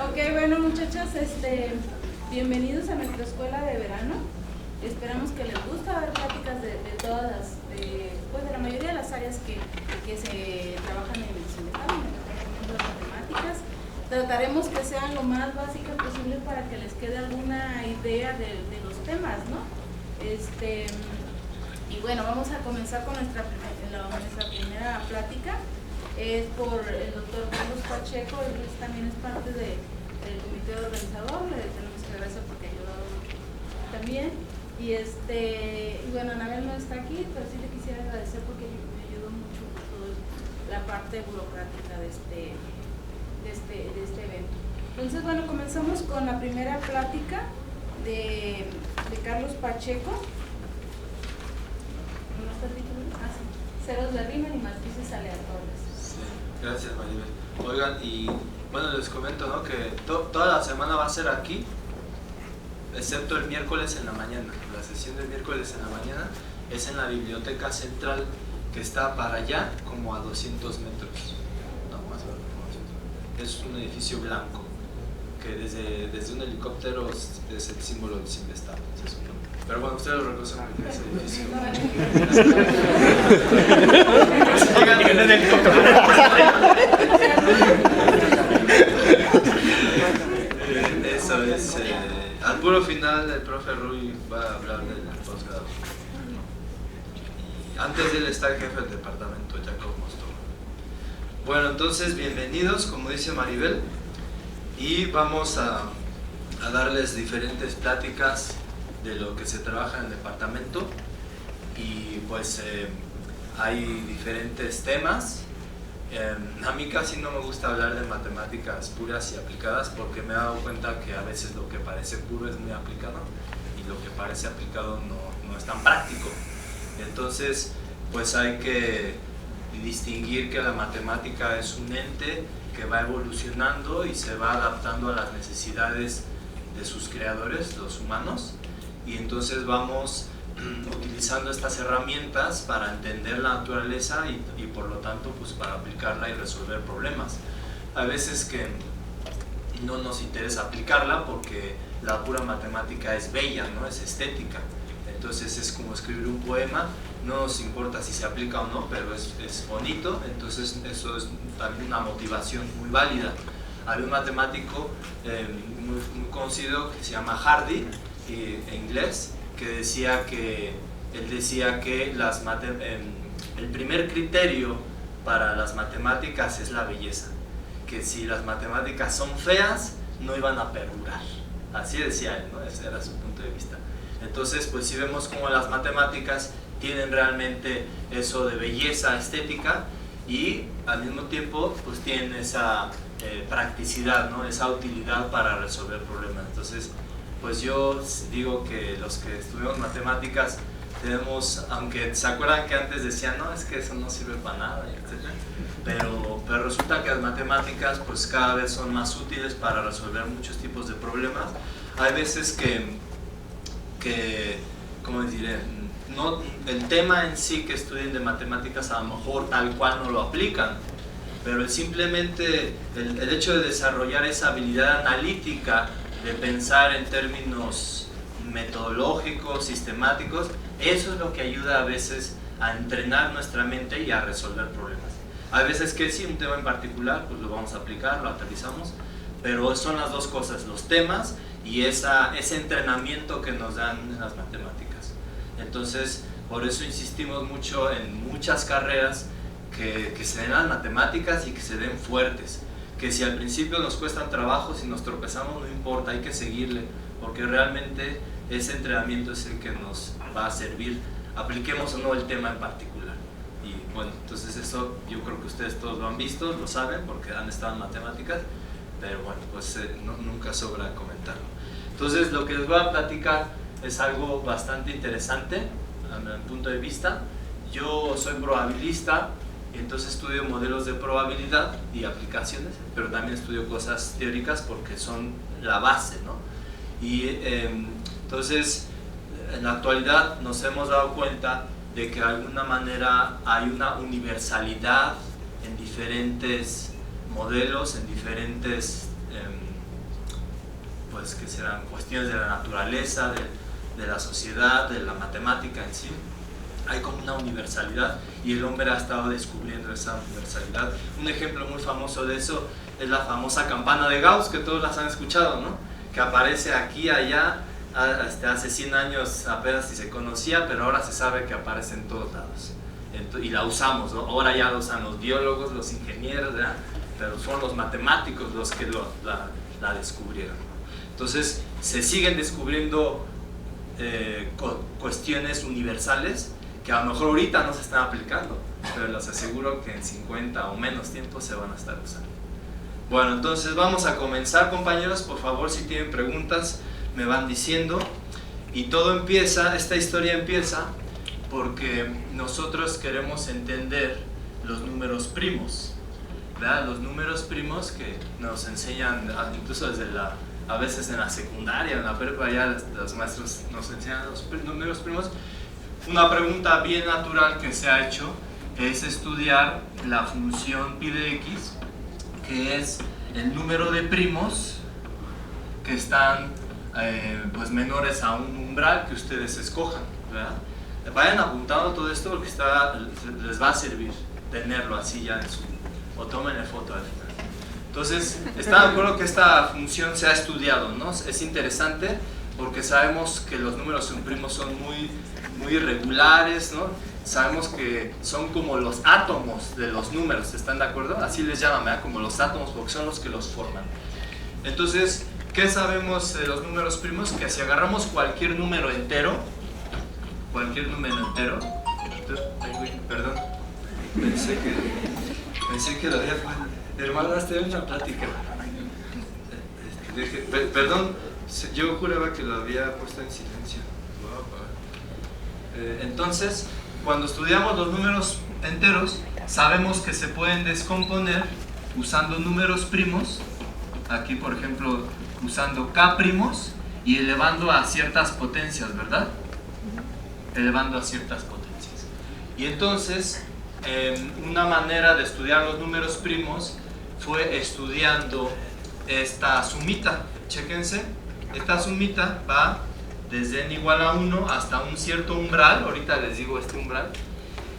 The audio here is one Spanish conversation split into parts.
Ok, bueno muchachos, bienvenidos a nuestra escuela de verano. Esperamos que les guste. Va a haber pláticas de todas las, pues de la mayoría de las áreas que se trabajan en el CINDEPAM, en el departamento de matemáticas. Trataremos que sean lo más básicas posible para que les quede alguna idea de los temas, ¿no? Y bueno, vamos a comenzar con nuestra primera plática. Es por el doctor Carlos Pacheco. Él también es parte del comité organizador. Le tenemos que agradecer porque ha ayudado también. Y bueno, Anabel no está aquí, pero sí le quisiera agradecer porque me ayudó mucho con toda la parte burocrática de este evento. Entonces, bueno, comenzamos con la primera plática de Carlos Pacheco. ¿No está el título? Ah, sí. Ceros de Riemann y matrices aleatorias. Gracias, Maribel. Oigan, y bueno, les comento, ¿no?, que toda la semana va a ser aquí, excepto el miércoles en la mañana. La sesión del miércoles en la mañana es en la biblioteca central, que está para allá, como a 200 metros. No, más o menos. Es un edificio blanco, que desde un helicóptero es el símbolo del CINDESTAM. Pero bueno, ustedes lo reconocen porque es edificio. Eso es. Al puro final, el profe Rui va a hablar del posgrado. Y antes de él está el jefe del departamento, Jacob Mostor. Bueno, entonces, bienvenidos, como dice Maribel, y vamos a darles diferentes pláticas de lo que se trabaja en el departamento. Y pues hay diferentes temas. A mí casi no me gusta hablar de matemáticas puras y aplicadas, porque me he dado cuenta que a veces lo que parece puro es muy aplicado y lo que parece aplicado no es tan práctico. Entonces pues hay que distinguir que la matemática es un ente que va evolucionando y se va adaptando a las necesidades de sus creadores, los humanos, y entonces vamos utilizando estas herramientas para entender la naturaleza y por lo tanto pues para aplicarla y resolver problemas. Hay veces que no nos interesa aplicarla porque la pura matemática es bella, ¿no? Es estética. Entonces es como escribir un poema, no nos importa si se aplica o no, pero es bonito. Entonces eso es también una motivación muy válida. Hay un matemático muy conocido que se llama Hardy, en inglés, que decía que el primer criterio para las matemáticas es la belleza, que si las matemáticas son feas no iban a perdurar. Así decía él, ¿no? Ese era su punto de vista. Entonces pues si vemos cómo las matemáticas tienen realmente eso de belleza estética y al mismo tiempo pues tienen esa practicidad, ¿no? Esa utilidad para resolver problemas. Entonces pues yo digo que los que estudiamos matemáticas tenemos, aunque se acuerdan que antes decían, no, es que eso no sirve para nada, etc. Pero resulta que las matemáticas pues cada vez son más útiles para resolver muchos tipos de problemas. Hay veces que ¿cómo diré? No, el tema en sí que estudien de matemáticas a lo mejor tal cual no lo aplican, pero simplemente el hecho de desarrollar esa habilidad analítica de pensar en términos metodológicos, sistemáticos, eso es lo que ayuda a veces a entrenar nuestra mente y a resolver problemas. Hay veces que sí, un tema en particular, pues lo vamos a aplicar, lo aterrizamos, pero son las dos cosas, los temas y ese entrenamiento que nos dan en las matemáticas. Entonces, por eso insistimos mucho en muchas carreras que se den las matemáticas y que se den fuertes. Que si al principio nos cuestan trabajo, si nos tropezamos no importa, hay que seguirle, porque realmente ese entrenamiento es el que nos va a servir, apliquemos o no el tema en particular. Y bueno, entonces eso yo creo que ustedes todos lo han visto, lo saben, porque han estado en matemáticas, pero bueno, pues nunca sobra comentarlo. Entonces lo que les voy a platicar es algo bastante interesante a mi punto de vista. Yo soy probabilista, y entonces estudio modelos de probabilidad y aplicaciones, pero también estudio cosas teóricas porque son la base, ¿no? Y entonces en la actualidad nos hemos dado cuenta de que de alguna manera hay una universalidad en diferentes modelos, en diferentes pues que serán cuestiones de la naturaleza, de la sociedad, de la matemática en sí. Hay como una universalidad y el hombre ha estado descubriendo esa universalidad. Un ejemplo muy famoso de eso es la famosa campana de Gauss, que todos las han escuchado, ¿no? Que aparece aquí, allá, hace 100 años apenas si se conocía, pero ahora se sabe que aparece en todos lados. Y la usamos, ¿no? Ahora ya la usan los biólogos, los ingenieros, ¿verdad? Pero son los matemáticos los que la descubrieron, ¿no? Entonces se siguen descubriendo cuestiones universales que a lo mejor ahorita no se están aplicando, pero les aseguro que en 50 o menos tiempo se van a estar usando. Bueno, entonces vamos a comenzar, compañeros. Por favor, si tienen preguntas me van diciendo. Y todo empieza, esta historia empieza porque nosotros queremos entender los números primos, ¿verdad? Los números primos que nos enseñan incluso desde a veces en la secundaria, en la prepa, ya los maestros nos enseñan los números primos. Una pregunta bien natural que se ha hecho es estudiar la función pi de x, que es el número de primos que están pues menores a un umbral que ustedes escojan, ¿verdad? Vayan apuntando todo esto porque les va a servir tenerlo así ya en su... o tómenle foto al final. Entonces, está de acuerdo que esta función se ha estudiado, ¿no? Es interesante porque sabemos que los números primos son muy irregulares, ¿no? Sabemos que son como los átomos de los números, ¿están de acuerdo? Así les llaman, ¿verdad? Como los átomos, porque son los que los forman. Entonces, ¿qué sabemos de los números primos? Que si agarramos cualquier número entero, perdón, pensé que lo había... Hermano, hasta en una plática. Perdón, yo juraba que lo había puesto en silencio. Entonces, cuando estudiamos los números enteros, sabemos que se pueden descomponer usando números primos. Aquí, por ejemplo, usando k primos y elevando a ciertas potencias, ¿verdad? Elevando a ciertas potencias. Y entonces, una manera de estudiar los números primos fue estudiando esta sumita. Chéquense, esta sumita va desde n igual a 1 hasta un cierto umbral, ahorita les digo este umbral,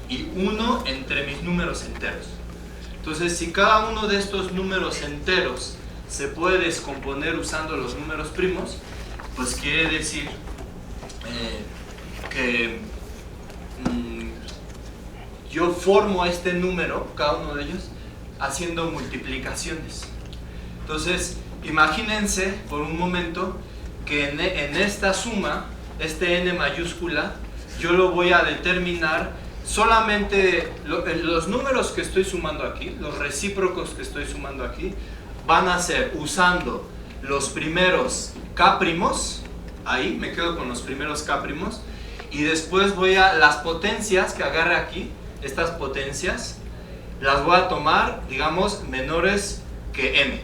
y 1 entre mis números enteros. Entonces, si cada uno de estos números enteros se puede descomponer usando los números primos, pues quiere decir que yo formo este número, cada uno de ellos, haciendo multiplicaciones. Entonces, imagínense por un momento que en esta suma, este n mayúscula, yo lo voy a determinar solamente, los números que estoy sumando aquí, los recíprocos que estoy sumando aquí, van a ser usando los primeros k primos, ahí me quedo con los primeros k primos, y después voy a las potencias que agarre aquí, estas potencias, las voy a tomar, digamos, menores que m.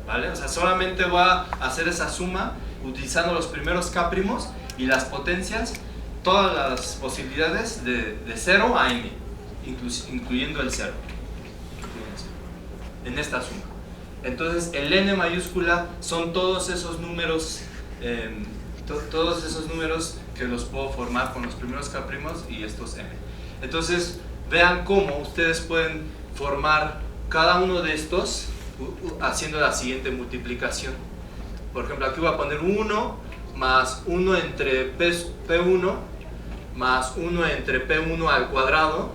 ¿Vale? O sea, solamente voy a hacer esa suma utilizando los primeros k primos y las potencias, todas las posibilidades de 0 a m, incluyendo el 0, en esta suma. Entonces, el n mayúscula son todos esos números, que los puedo formar con los primeros k primos y estos m. Entonces, vean cómo ustedes pueden formar cada uno de estos haciendo la siguiente multiplicación. Por ejemplo, aquí voy a poner 1 más 1 entre P1 más 1 entre P1 al cuadrado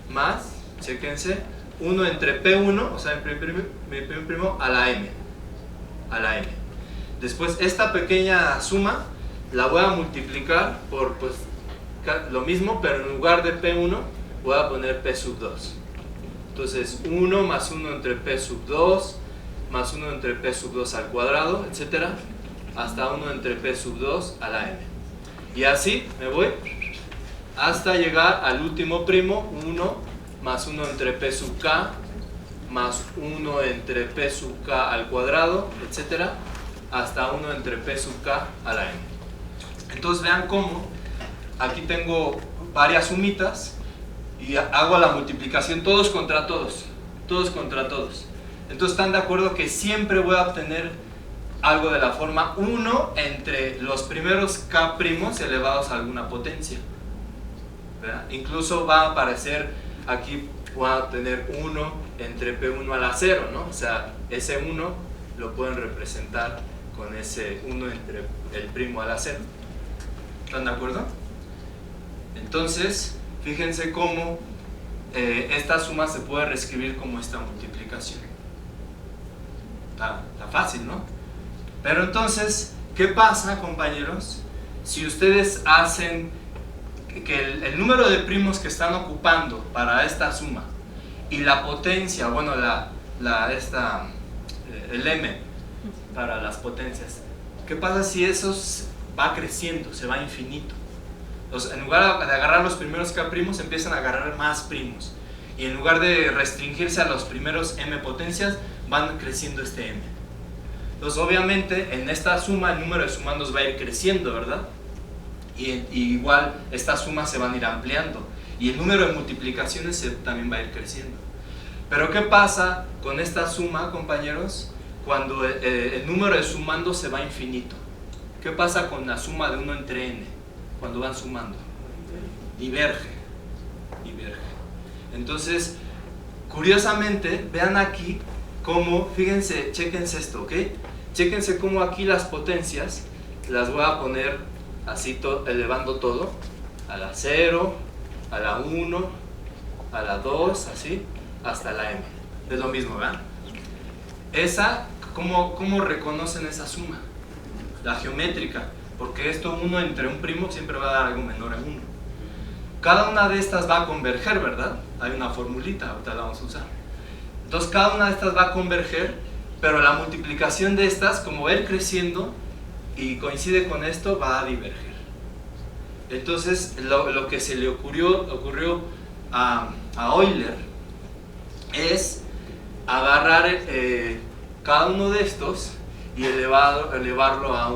más, chéquense, 1 entre P1, o sea, mi primo a la m. Después, esta pequeña suma la voy a multiplicar por pues, lo mismo, pero en lugar de P1 voy a poner P sub 2. Entonces 1 más 1 entre P sub 2 más 1 entre P sub 2 al cuadrado, etcétera, hasta 1 entre P sub 2 a la m. Y así me voy hasta llegar al último primo, 1 más 1 entre P sub k más 1 entre P sub k al cuadrado, etcétera, hasta 1 entre P sub k a la m. Entonces vean cómo aquí tengo varias sumitas y hago la multiplicación todos contra todos. Entonces están de acuerdo que siempre voy a obtener algo de la forma 1 entre los primeros k' elevados a alguna potencia, ¿verdad? Incluso va a aparecer aquí, voy a obtener 1 entre P1 a la 0, ¿no? O sea, ese 1 lo pueden representar con ese 1 entre el primo a la 0. ¿Están de acuerdo? Entonces, fíjense cómo esta suma se puede reescribir como esta multiplicación. Está fácil, ¿no? Pero entonces, ¿qué pasa, compañeros? Si ustedes hacen que el número de primos que están ocupando para esta suma y la potencia, bueno, el m para las potencias, ¿qué pasa si eso va creciendo, se va a infinito? Entonces, en lugar de agarrar los primeros k' empiezan a agarrar más primos, y en lugar de restringirse a los primeros m potencias, van creciendo este m. Entonces, obviamente, en esta suma el número de sumandos va a ir creciendo, ¿verdad? Y igual estas sumas se van a ir ampliando, y el número de multiplicaciones también va a ir creciendo. Pero ¿qué pasa con esta suma, compañeros, cuando el número de sumandos se va a infinito? ¿Qué pasa con la suma de 1 entre n cuando van sumando? Diverge. Entonces, curiosamente, vean aquí cómo, fíjense, chéquense esto, ¿ok? Chéquense cómo aquí las potencias las voy a poner así, elevando todo a la 0, a la 1, a la 2, así, hasta la m. Es lo mismo, ¿verdad? Esa, ¿cómo reconocen esa suma? La geométrica, porque esto 1 entre un primo siempre va a dar algo menor a 1. Cada una de estas va a converger, ¿verdad? Hay una formulita, ahorita la vamos a usar. Entonces cada una de estas va a converger, pero la multiplicación de estas, como va a ir creciendo y coincide con esto, va a diverger. Entonces lo que se le ocurrió a Euler es agarrar cada uno de estos y elevarlo a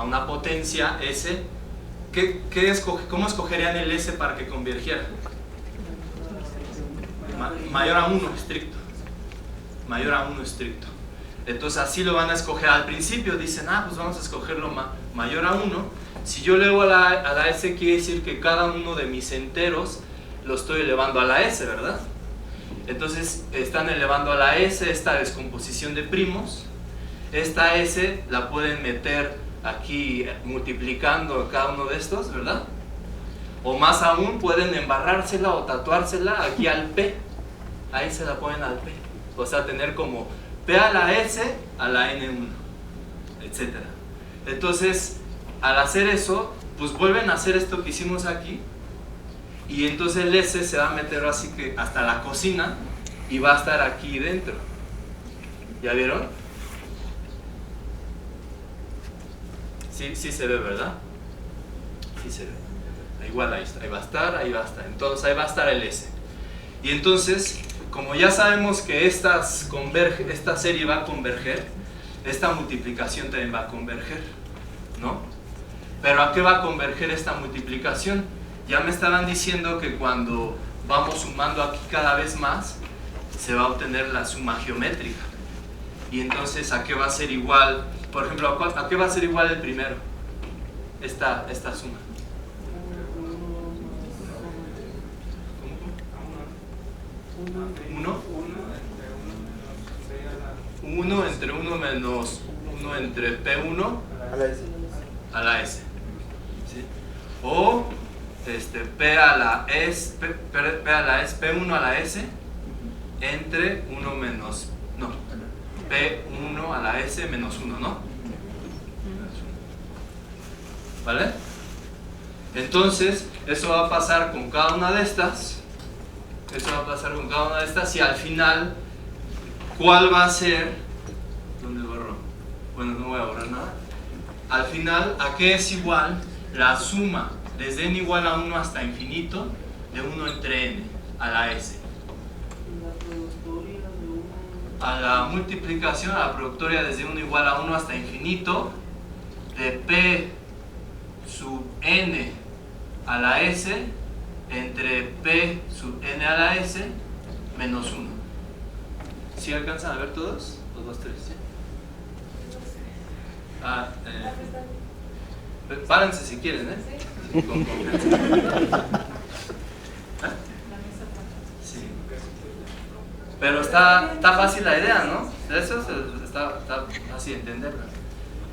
una potencia S. ¿Cómo escogerían el S para que convergiera? Mayor a 1 estricto. Mayor a 1 estricto. Entonces así lo van a escoger al principio. Dicen, pues vamos a escogerlo mayor a 1. Si yo elevo a la S, quiere decir que cada uno de mis enteros lo estoy elevando a la S, ¿verdad? Entonces están elevando a la S esta descomposición de primos. Esta S la pueden meter aquí multiplicando cada uno de estos, ¿verdad? O más aún, pueden embarrársela o tatuársela aquí al P. Ahí se la ponen al P. O sea, tener como P a la S a la N1, etc. Entonces, al hacer eso, pues vuelven a hacer esto que hicimos aquí. Y entonces el S se va a meter así que hasta la cocina y va a estar aquí dentro. ¿Ya vieron? Sí se ve, ¿verdad? Sí se ve. Igual ahí va a estar, ahí va a estar. Entonces ahí va a estar el S. Y entonces, como ya sabemos que esta serie va a converger, esta multiplicación también va a converger, ¿no? Pero ¿a qué va a converger esta multiplicación? Ya me estaban diciendo que cuando vamos sumando aquí cada vez más, se va a obtener la suma geométrica. Y entonces, ¿a qué va a ser igual? Por ejemplo, ¿a qué va a ser igual el primero? Esta suma. ¿1? 1 entre 1 menos 1 entre P1 a la S. ¿Sí? O P a la S, P1 a la S entre 1 menos, no, P1 a la S menos 1, ¿no? ¿Vale? Entonces, eso va a pasar con cada una de estas. Eso va a pasar con cada una de estas y al final, ¿cuál va a ser? ¿Dónde borro? Bueno, no voy a borrar nada. Al final, ¿a qué es igual la suma desde n igual a 1 hasta infinito de 1 entre n a la S? A la multiplicación, a la productoria desde 1 igual a 1 hasta infinito de P sub n a la S entre P sub n a la S menos 1. ¿Sí alcanzan a ver todos? Los 2, 3, ¿sí? Párense si quieren, ¿eh? Con confianza. ¿Ah? Sí. Pero está fácil la idea, ¿no? Eso está fácil de entenderla.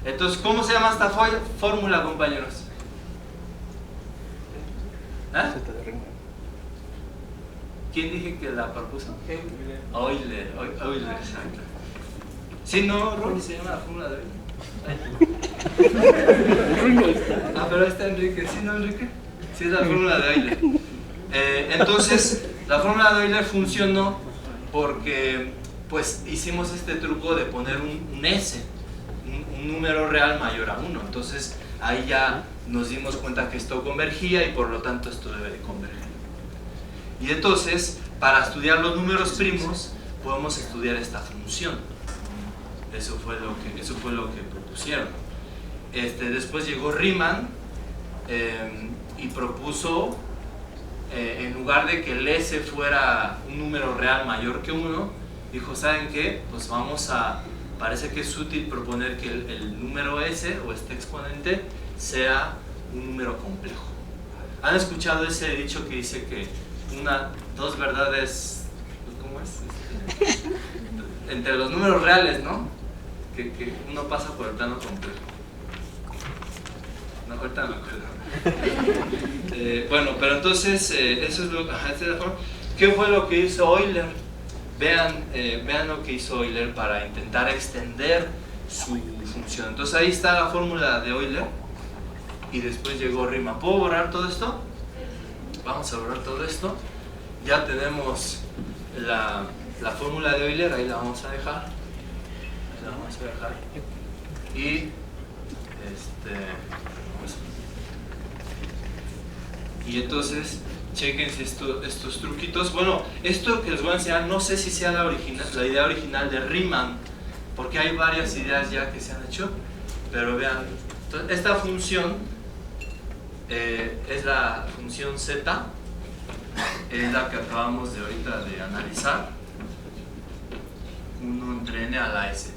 Entonces, ¿cómo se llama esta fórmula, compañeros? ¿Ah? ¿Quién dije que la propuso? Euler, exacto. ¿Sí, no, Ron? ¿Se llama la fórmula de Euler? Pero ahí está Enrique. ¿Sí, no, Enrique? Sí, es la fórmula de Euler. Entonces, la fórmula de Euler funcionó porque pues hicimos este truco de poner un S, un número real mayor a 1. Entonces, ahí ya nos dimos cuenta que esto convergía y por lo tanto esto debe de converger. Y entonces, para estudiar los números primos, podemos estudiar esta función. Eso fue lo que propusieron. Después llegó Riemann y propuso, en lugar de que el S fuera un número real mayor que 1, dijo, ¿saben qué? Pues parece que es útil proponer que el número S, o este exponente, sea un número complejo. ¿Han escuchado ese dicho que dice que dos verdades, ¿cómo es? Entre los números reales, ¿no? Que uno pasa por el plano complejo. No, ahorita me acuerdo. Bueno, pero entonces, eso es lo ¿qué fue lo que hizo Euler? Vean lo que hizo Euler para intentar extender su función. Entonces ahí está la fórmula de Euler y después llegó Riemann. ¿Puedo borrar todo esto? Vamos a borrar todo esto. Ya tenemos la fórmula de Euler, ahí la vamos a dejar. Y y entonces chequense estos truquitos. Bueno, esto que les voy a enseñar no sé si sea la idea original de Riemann, porque hay varias ideas ya que se han hecho, pero vean, esta función es la función z, es la que acabamos de ahorita de analizar, 1 entre n a la s,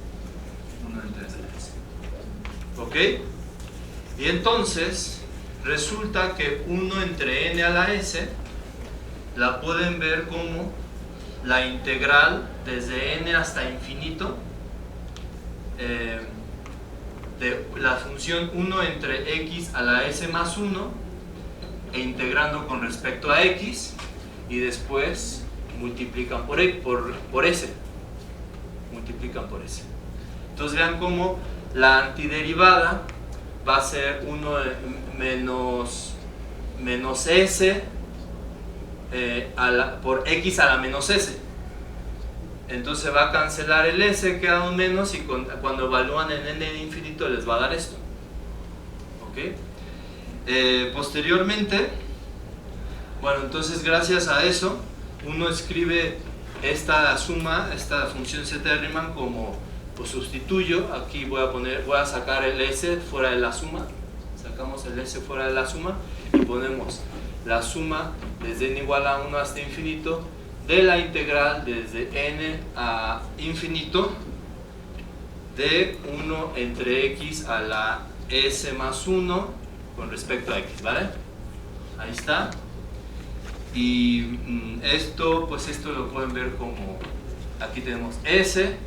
1 entre n a la s, ¿ok? Y entonces resulta que 1 entre n a la s la pueden ver como la integral desde n hasta infinito de la función 1 entre x a la s más 1 e integrando con respecto a x y después multiplican por s, multiplican por s. Entonces vean cómo la antiderivada va a ser 1 menos s por x a la menos s. Entonces va a cancelar el s, queda un menos y cuando evalúan en n de infinito les va a dar esto. ¿Ok? Posteriormente, bueno, entonces gracias a eso uno escribe esta suma, esta función z de Riemann como, pues sustituyo, aquí voy a sacar el s fuera de la suma, sacamos el s fuera de la suma y ponemos la suma desde n igual a 1 hasta infinito de la integral desde n a infinito de 1 entre x a la s más 1 con respecto a x, ¿vale? Ahí está. Y esto lo pueden ver como, aquí tenemos s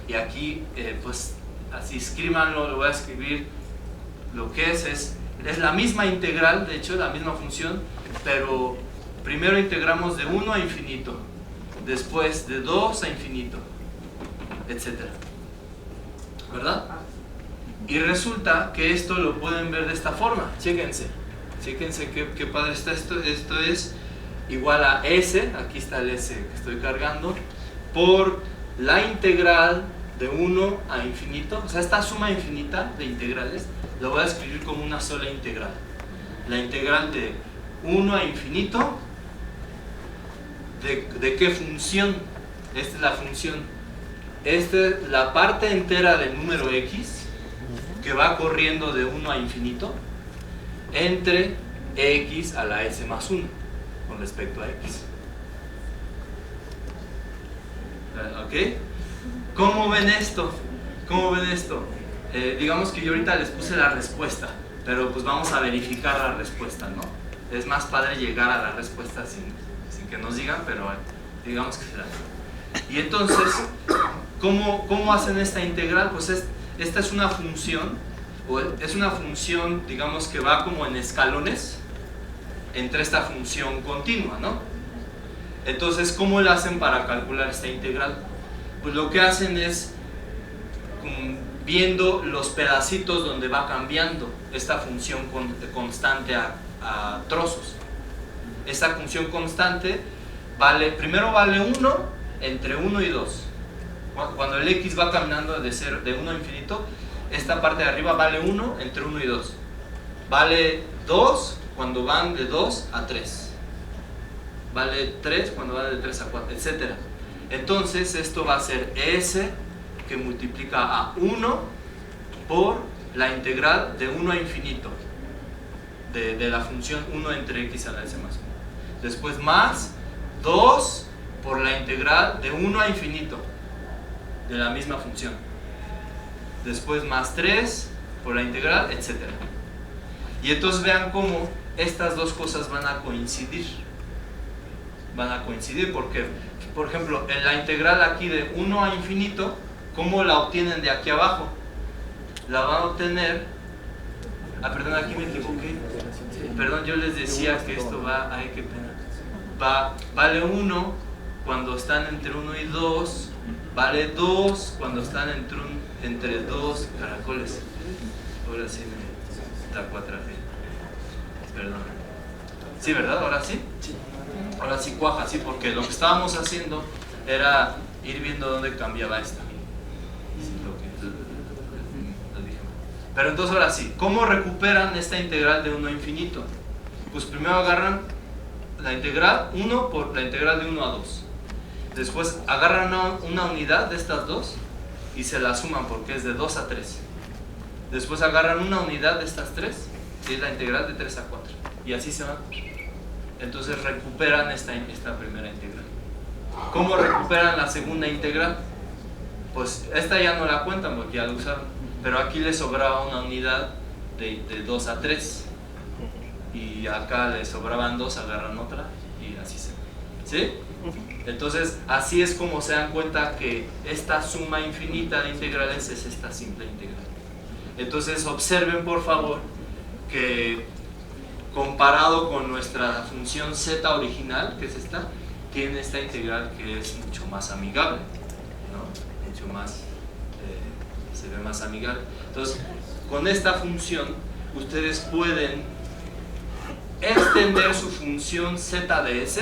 y aquí pues así escríbanlo, lo voy a escribir, lo que es la misma integral, de hecho la misma función, pero primero integramos de 1 a infinito, después de 2 a infinito, etcétera, ¿verdad? Y resulta que esto lo pueden ver de esta forma, chéquense qué padre está esto. Esto es igual a s, aquí está el s que estoy cargando, por la integral de 1 a infinito, o sea, esta suma infinita de integrales la voy a escribir como una sola integral, la integral de 1 a infinito ¿de qué función? Esta es la función, esta es la parte entera del número x que va corriendo de 1 a infinito entre x a la s más 1 con respecto a x. ¿Ok? ¿Cómo ven esto? ¿Cómo ven esto? Digamos que yo ahorita les puse la respuesta, pero pues vamos a verificar la respuesta, ¿no? Es más padre llegar a la respuesta sin que nos digan, pero digamos que será. Y entonces, ¿cómo hacen esta integral? Pues esta es una función, digamos que va como en escalones entre esta función continua, ¿no? Entonces, ¿cómo la hacen para calcular esta integral? Pues lo que hacen es viendo los pedacitos donde va cambiando esta función constante a trozos. Esta función constante primero vale 1 entre 1 y 2. Cuando el x va caminando de 1 a infinito, esta parte de arriba vale 1 entre 1 y 2. Vale 2 cuando van de 2 a 3. Vale 3 cuando van de 3 a 4, etc. Entonces esto va a ser s que multiplica a 1 por la integral de 1 a infinito de la función 1 entre x a la s más 1. Después más 2 por la integral de 1 a infinito de la misma función. Después más 3 por la integral, etc. Y entonces vean cómo estas dos cosas van a coincidir. Van a coincidir porque, por ejemplo, en la integral aquí de 1 a infinito, ¿cómo la obtienen de aquí abajo? La van a obtener... perdón, aquí me equivoqué. Perdón, yo les decía que esto va... Ay, qué pena. Vale 1 cuando están entre 1 y 2. Vale 2 cuando están entre 2 caracoles. Ahora sí me tapo atrás. Perdón. ¿Sí, verdad? ¿Ahora sí? Ahora sí cuaja, sí, porque lo que estábamos haciendo era ir viendo dónde cambiaba esta. Pero entonces ahora sí, ¿cómo recuperan esta integral de 1 a infinito? Pues primero agarran la integral 1 por la integral de 1 a 2. Después agarran una unidad de estas dos y se la suman porque es de 2 a 3. Después agarran una unidad de estas tres y es la integral de 3 a 4. Y así se van. Entonces recuperan esta primera integral. ¿Cómo recuperan la segunda integral? Pues esta ya no la cuentan porque ya la usaron. Pero aquí les sobraba una unidad de 2 a 3. Y acá les sobraban 2, agarran otra y así se va. ¿Sí? Entonces así es como se dan cuenta que esta suma infinita de integrales es esta simple integral. Entonces observen por favor que comparado con nuestra función z original, que es esta, tiene esta integral que es mucho más amigable, ¿no? Mucho más, se ve más amigable. Entonces con esta función ustedes pueden extender su función z de s,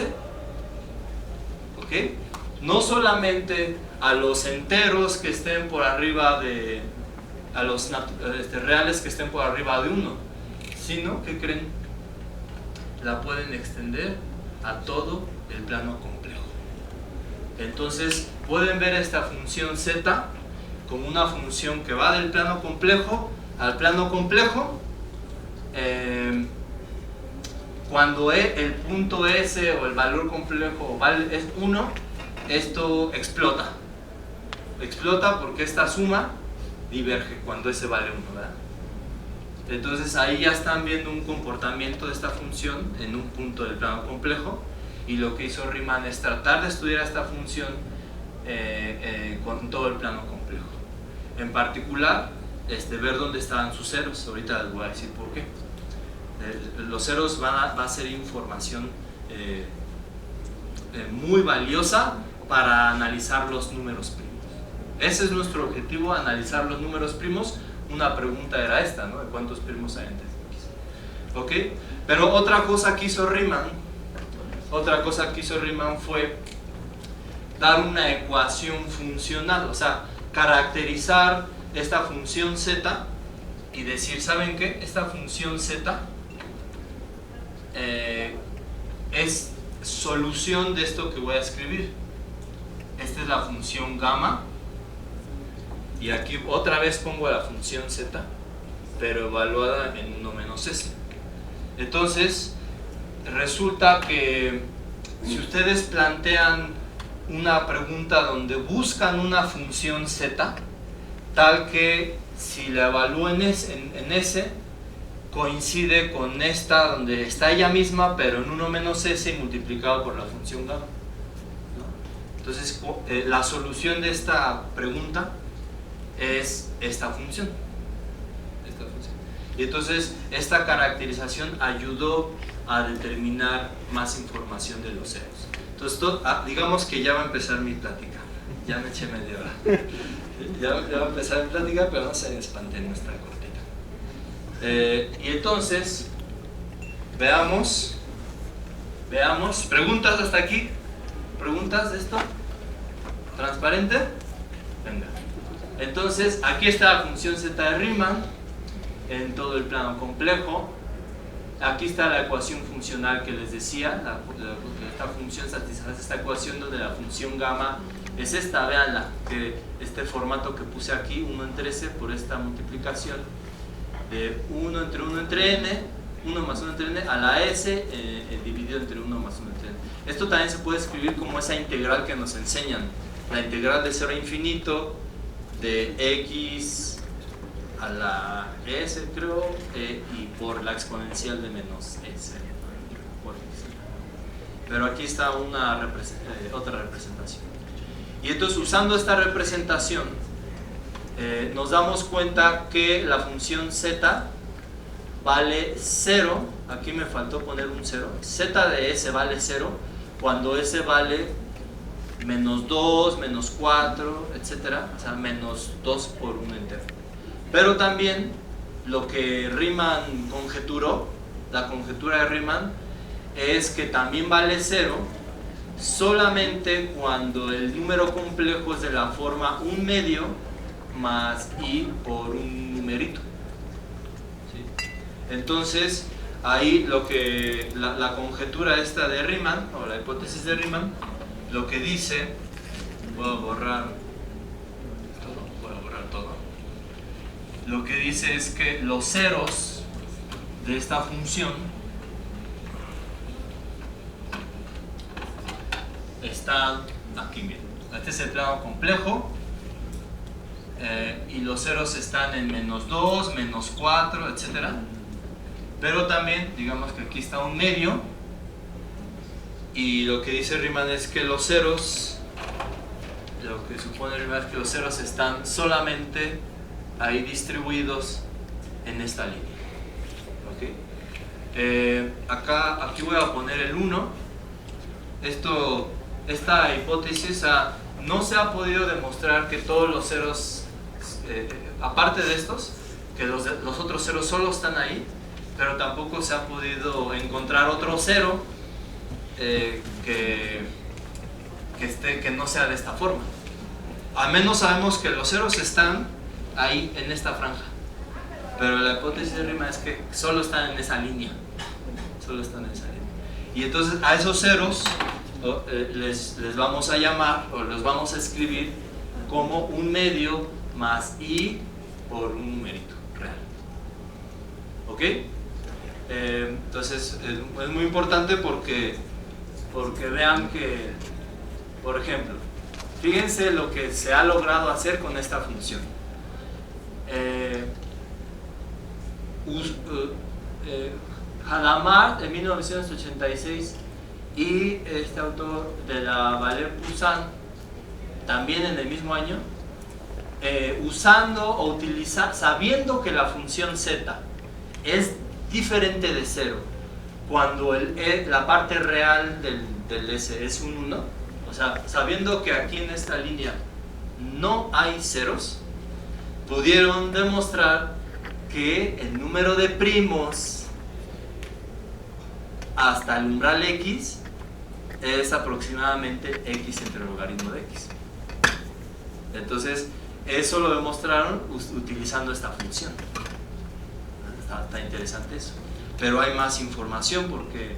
¿ok? No solamente a los enteros que estén por arriba de, a los reales que estén por arriba de 1, sino que creen, la pueden extender a todo el plano complejo. Entonces pueden ver esta función z como una función que va del plano complejo al plano complejo. Cuando el punto S o el valor complejo es 1, esto explota. Explota porque esta suma diverge cuando S vale 1, ¿verdad? Entonces ahí ya están viendo un comportamiento de esta función en un punto del plano complejo, y lo que hizo Riemann es tratar de estudiar esta función con todo el plano complejo. En particular, ver dónde estaban sus ceros. Ahorita les voy a decir por qué. Los ceros va a ser información muy valiosa para analizar los números primos. Ese es nuestro objetivo, analizar los números primos. Una pregunta era esta, ¿no? ¿De cuántos primos hay antes de x? ¿Ok? Pero otra cosa que hizo Riemann fue dar una ecuación funcional, o sea, caracterizar esta función z y decir, ¿saben qué? Esta función z es solución de esto que voy a escribir. Esta es la función gamma, y aquí otra vez pongo la función z, pero evaluada en 1 menos s. Entonces resulta que si ustedes plantean una pregunta donde buscan una función z tal que si la evalúan en S coincide con esta donde está ella misma pero en 1 menos S y multiplicado por la función gamma, ¿no? Entonces la solución de esta pregunta es esta función. Y entonces esta caracterización ayudó a determinar más información de los ceros. Entonces digamos que ya va a empezar mi plática. Ya me eché media hora. Ya va a empezar mi plática, pero no se espanten, nuestra cortita. Y entonces veamos. ¿Preguntas hasta aquí? ¿Preguntas de esto? ¿Transparente? Venga. Entonces aquí está la función z de Riemann en todo el plano complejo. Aquí está la ecuación funcional que les decía. Esta función satisface esta ecuación donde la función gamma es esta, véanla, que este formato que puse aquí, 1 entre S por esta multiplicación de 1 entre n, 1 más 1 entre n a la S dividido entre 1 más 1 entre n. Esto también se puede escribir como esa integral que nos enseñan, la integral de 0 a infinito de x a la S, creo, y por la exponencial de menos S. Pero aquí está otra representación. Y entonces, usando esta representación, nos damos cuenta que la función z vale 0. Aquí me faltó poner un 0. Z de S vale 0 cuando S vale menos 2, menos 4, etc. O sea, menos 2 por 1 entero. Pero también lo que Riemann conjeturó, la conjetura de Riemann, es que también vale 0 solamente cuando el número complejo es de la forma 1 medio más i por un numerito. ¿Sí? Entonces, ahí lo que la conjetura esta de Riemann, o la hipótesis de Riemann, lo que dice, voy a borrar todo. Lo que dice es que los ceros de esta función están aquí, miren. Este es el plano complejo y los ceros están en menos 2, menos 4, etc. Pero también, digamos que aquí está un medio y lo que dice Riemann es que los ceros, lo que supone Riemann es que los ceros están solamente ahí distribuidos en esta línea. ¿Okay? Aquí voy a poner el 1. Esta hipótesis no se ha podido demostrar que todos los ceros, aparte de estos, que los otros ceros solo están ahí, pero tampoco se ha podido encontrar otro cero que no sea de esta forma. Al menos sabemos que los ceros están ahí en esta franja, pero la hipótesis de Riemann es que solo están en esa línea. Y entonces a esos ceros les vamos a llamar o los vamos a escribir como un medio más i por un numerito real. ¿Ok? Entonces es muy importante porque vean que, por ejemplo, fíjense lo que se ha logrado hacer con esta función. Hadamard en 1986 y este autor de la Vallée-Poussin también en el mismo año, usando o sabiendo que la función z es diferente de 0 cuando la parte real del S es un 1, o sea, sabiendo que aquí en esta línea no hay ceros, pudieron demostrar que el número de primos hasta el umbral x es aproximadamente x entre el logaritmo de x. Entonces, eso lo demostraron utilizando esta función. Está interesante eso. Pero hay más información porque...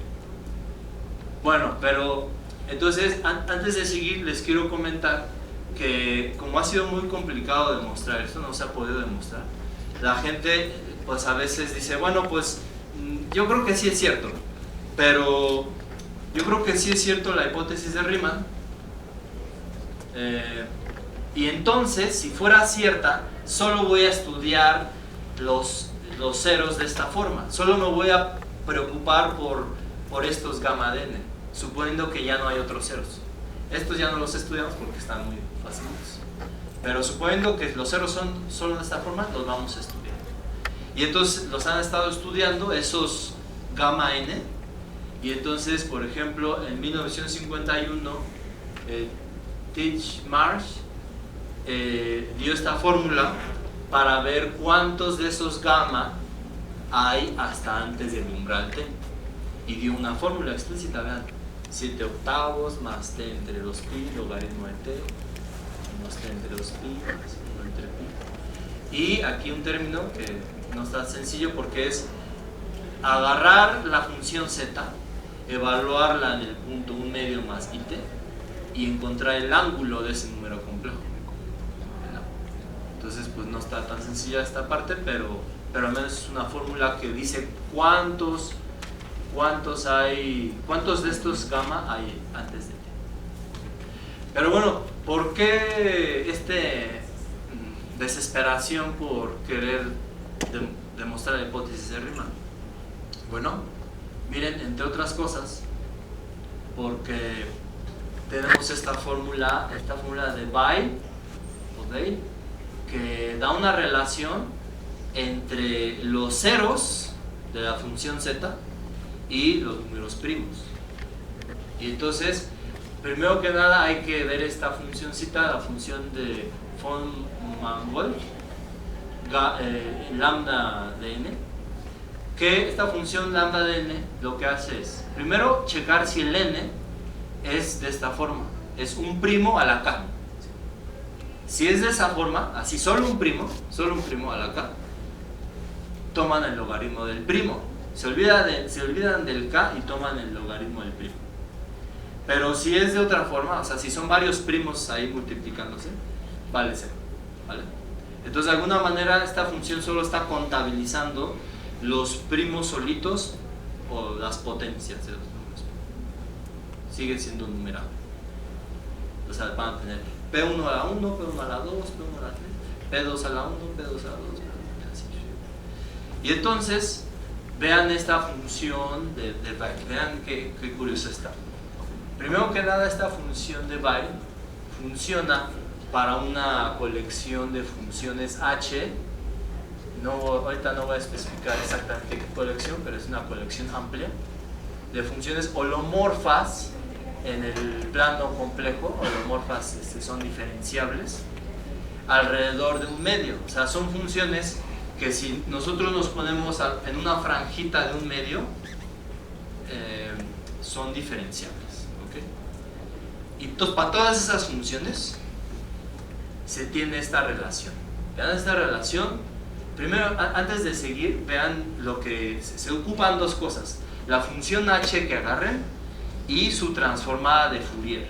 Bueno, pero... Entonces, antes de seguir, les quiero comentar que como ha sido muy complicado demostrar, esto no se ha podido demostrar, la gente pues a veces dice, bueno, pues yo creo que sí es cierto, pero yo creo que sí es cierto la hipótesis de Riemann, Y entonces, si fuera cierta, solo voy a estudiar los ceros de esta forma. Solo me voy a preocupar por estos gamma de n, suponiendo que ya no hay otros ceros. Estos ya no los estudiamos porque están muy fáciles. Pero suponiendo que los ceros son solo de esta forma, los vamos a estudiar. Y entonces los han estado estudiando esos gamma n. Y entonces, por ejemplo, en 1951, Titchmarsh dio esta fórmula para ver cuántos de esos gamma hay hasta antes del umbral t. Y dio una fórmula explícita, vean, 7 octavos más t entre 2pi, logaritmo de t, más t entre 2pi, más 1 entre pi. Y aquí un término que no está sencillo porque es agarrar la función z, evaluarla en el punto 1 medio más it y encontrar el ángulo de ese número complejo. Entonces pues no está tan sencilla esta parte, pero al menos es una fórmula que dice cuántos de estos gamma hay antes de t. Pero bueno, ¿por qué desesperación por querer demostrar la hipótesis de Riemann? Bueno, miren, entre otras cosas, porque tenemos esta fórmula de Weil, que da una relación entre los ceros de la función z y los números primos. Y entonces, primero que nada hay que ver esta funcióncita, la función de von Mangold, lambda de n, que esta función lambda de n lo que hace es, primero, checar si el n es de esta forma, es un primo a la k. Si es de esa forma, así solo un primo a la k, toman el logaritmo del primo. Se olvidan del k y toman el logaritmo del primo. Pero si es de otra forma, o sea, si son varios primos ahí multiplicándose, vale 0, ¿vale? Entonces, de alguna manera, esta función solo está contabilizando los primos solitos o las potencias de los números. Sigue siendo un numerado. O sea, van a tener P1 a la 1, P1 a la 2, P1 a la 3, P2 a la 1, P2 a la 2, así. Y entonces, vean esta función de Weil. Vean qué curioso está. Primero que nada, esta función de Weil funciona para una colección de funciones H. Ahorita no voy a especificar exactamente qué colección, pero es una colección amplia de funciones holomorfas en el plano complejo. Holomorfas son diferenciables alrededor de un medio. O sea, son funciones que si nosotros nos ponemos en una franjita de un medio, son diferenciables. ¿Okay? Y entonces, para todas esas funciones se tiene esta relación. Vean esta relación. Primero, antes de seguir, vean lo que se ocupan dos cosas: la función h que agarren y su transformada de Fourier.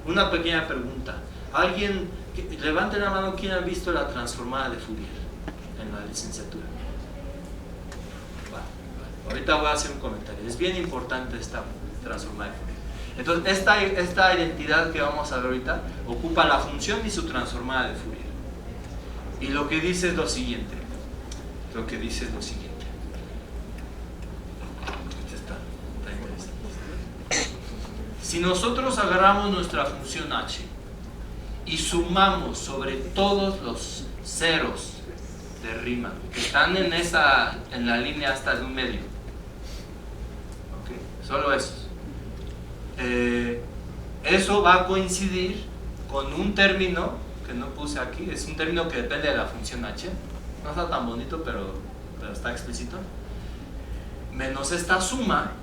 Una pequeña pregunta: alguien, levante la mano, ¿quién ha visto la transformada de Fourier en la licenciatura? Vale. Ahorita voy a hacer un comentario. Es bien importante esta transformada de Fourier. Entonces, esta identidad que vamos a ver ahorita ocupa la función y su transformada de Fourier. Y lo que dice es lo siguiente. Está interesante. Si nosotros agarramos nuestra función h y sumamos sobre todos los ceros de Riemann que están en la línea hasta de un medio, ¿okay? Solo esos, eso va a coincidir con un término que no puse aquí. Es un término que depende de la función h. No está tan bonito, pero está explícito. Menos esta suma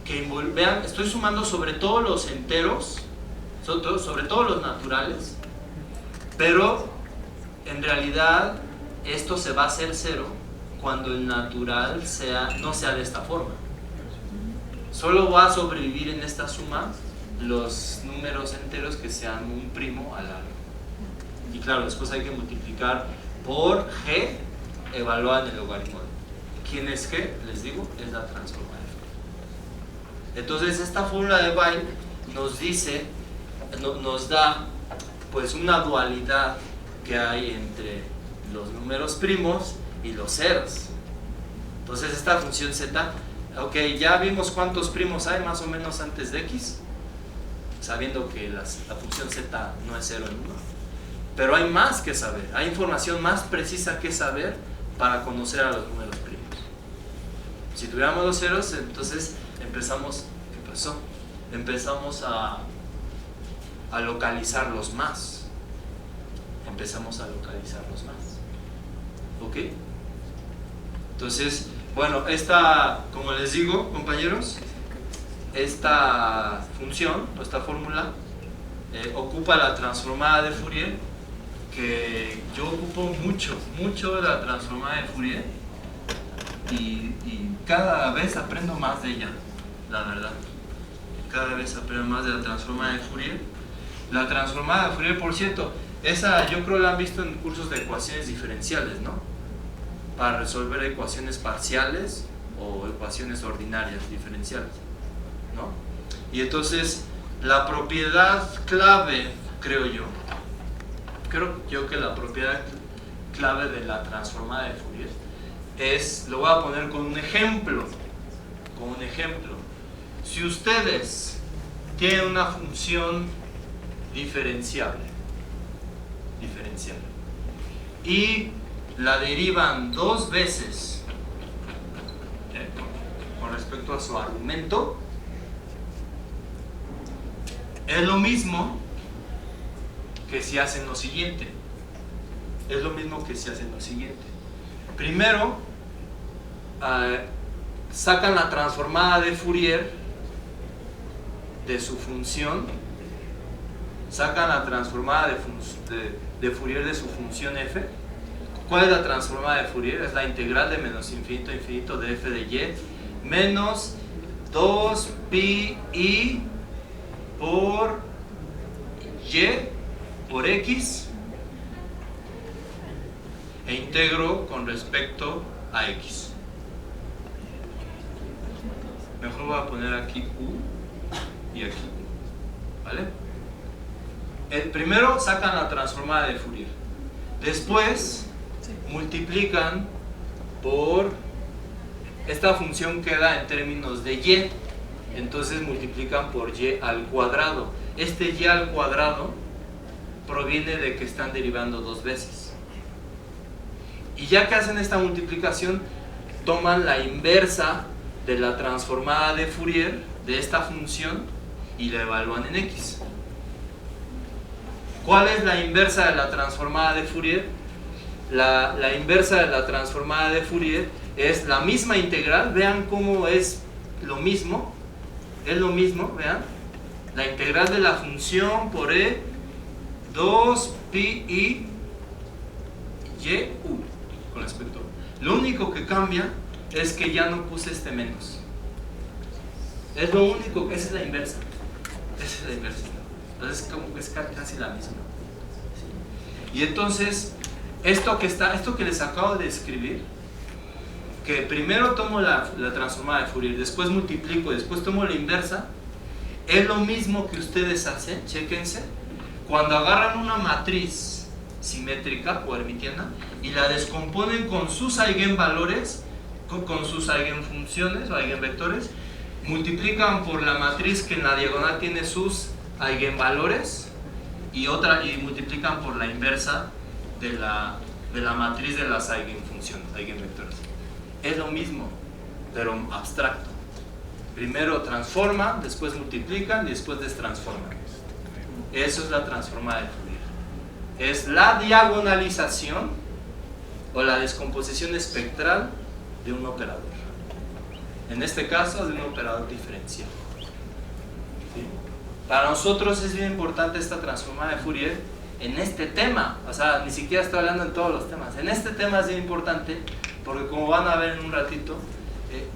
que vean, estoy sumando sobre todos los enteros, sobre todos los naturales, pero en realidad esto se va a hacer 0 cuando el natural no sea de esta forma. Solo va a sobrevivir en esta suma los números enteros que sean un primo a largo. Y claro, después hay que multiplicar por g evaluado en el logaritmo. ¿Quién es g? Les digo, es la transformada de Fourier. Entonces, esta fórmula de Weil nos dice, nos da pues una dualidad que hay entre los números primos y los ceros. Entonces esta función z, ok, ya vimos cuántos primos hay más o menos antes de x, sabiendo que la función z no es 0 en 1, pero hay más que saber, hay información más precisa que saber para conocer a los números primos. Si tuviéramos los ceros, entonces empezamos, ¿qué pasó? Empezamos a localizarlos más. Empezamos a localizarlos más. ¿Ok? Entonces, bueno, esta, como les digo, compañeros, esta función, o esta fórmula, ocupa la transformada de Fourier, que yo ocupo mucho la transformada de Fourier, y cada vez aprendo más de ella, la verdad. Cada vez aprendo más de la transformada de Fourier. La transformada de Fourier, por cierto, esa yo creo la han visto en cursos de ecuaciones diferenciales, ¿no? Para resolver ecuaciones parciales o ecuaciones ordinarias diferenciales, ¿no? Y entonces la propiedad clave, creo yo que la propiedad clave de la transformada de Fourier es, lo voy a poner con un ejemplo. Si ustedes tienen una función diferenciable y la derivan dos veces con respecto a su argumento, es lo mismo que si hacen lo siguiente. Primero, sacan la transformada de Fourier de su función, sacan la transformada de Fourier de su función f. ¿Cuál es la transformada de Fourier? Es la integral de menos infinito a infinito de f de y menos 2pi por y por x, e integro con respecto a x. Mejor voy a poner aquí u y aquí u, ¿vale? El primero sacan la transformada de Fourier, después multiplican por esta función, queda en términos de y, entonces multiplican por y al cuadrado. Este y al cuadrado proviene de que están derivando dos veces, y ya que hacen esta multiplicación, toman la inversa de la transformada de Fourier de esta función y la evalúan en x. ¿Cuál es la inversa de la transformada de Fourier? La inversa de la transformada de Fourier es la misma integral. Vean cómo es lo mismo. Es lo mismo, vean. La integral de la función por e 2pi y u con respecto. Lo único que cambia es que ya no puse este menos. Es lo único, esa es la inversa. Entonces es casi la misma. ¿Sí? Y entonces, esto que les acabo de escribir, que primero tomo la transformada de Fourier, después multiplico, después tomo la inversa, es lo mismo que ustedes hacen, chéquense, cuando agarran una matriz simétrica o hermitiana y la descomponen con sus eigenvalores, con sus eigenfunciones o eigenvectores, multiplican por la matriz que en la diagonal tiene sus eigenvalores y multiplican por la inversa de la matriz de las eigenfunciones, eigenvectores. Es lo mismo, pero abstracto. Primero transforman, después multiplican y después destransforman. Eso es la transformada de Fourier. Es la diagonalización o la descomposición espectral de un operador. En este caso, de un operador diferencial. ¿Sí? Para nosotros es bien importante esta transformada de Fourier en este tema. O sea, ni siquiera estoy hablando en todos los temas. En este tema es bien importante porque, como van a ver en un ratito,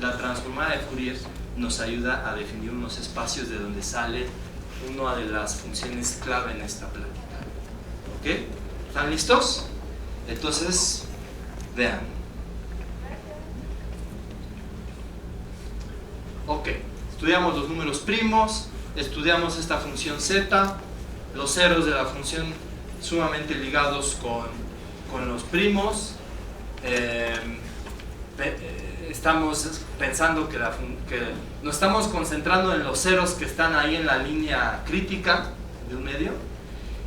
la transformada de Fourier nos ayuda a definir unos espacios de donde sale una de las funciones clave en esta plática. ¿Ok? ¿Están listos? Entonces, vean. Ok, estudiamos los números primos, estudiamos esta función z, los ceros de la función sumamente ligados con los primos. Estamos pensando que nos estamos concentrando en los ceros que están ahí en la línea crítica de un medio.